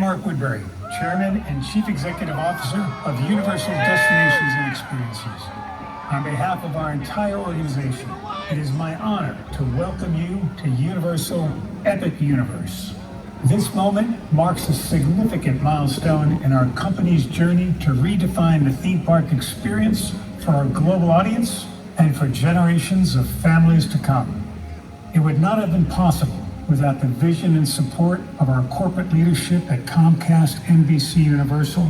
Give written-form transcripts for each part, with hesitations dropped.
Mark Woodbury, Chairman and Chief Executive Officer of Universal Destinations and Experiences. On behalf of our entire organization, it is my honor to welcome you to Universal Epic Universe. This moment marks a significant milestone in our company's journey to redefine the theme park experience for our global audience and for generations of families to come. It would not have been possible without the vision and support of our corporate leadership at Comcast NBC Universal,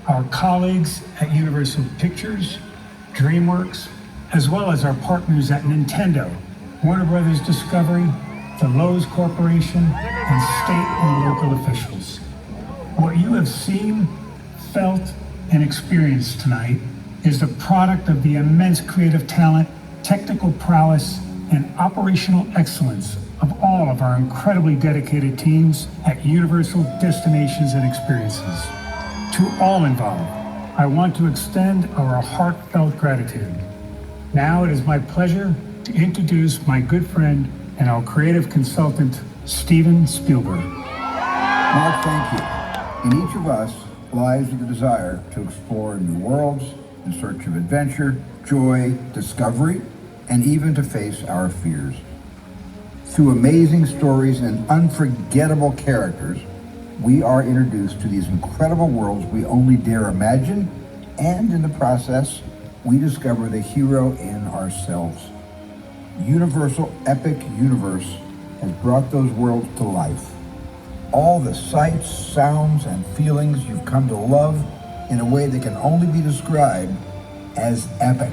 our colleagues at Universal Pictures, DreamWorks, as well as our partners at Nintendo, Warner Brothers Discovery, the Lowe's Corporation, and state and local officials. What you have seen, felt, and experienced tonight is the product of the immense creative talent, technical prowess, and operational excellence of all of our incredibly dedicated teams at Universal Destinations and Experiences. To all involved, I want to extend our heartfelt gratitude. Now it is my pleasure to introduce my good friend and our creative consultant, Steven Spielberg. Mark, thank you. In each of us lies the desire to explore new worlds in search of adventure, joy, discovery, and even to face our fears. Through amazing stories and unforgettable characters, we are introduced to these incredible worlds we only dare imagine, and in the process, we discover the hero in ourselves. Universal Epic Universe has brought those worlds to life. All the sights, sounds, and feelings you've come to love in a way that can only be described as epic.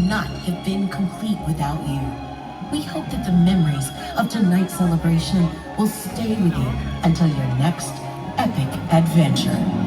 not have been complete without you. We hope that the memories of tonight's celebration will stay with you until your next epic adventure.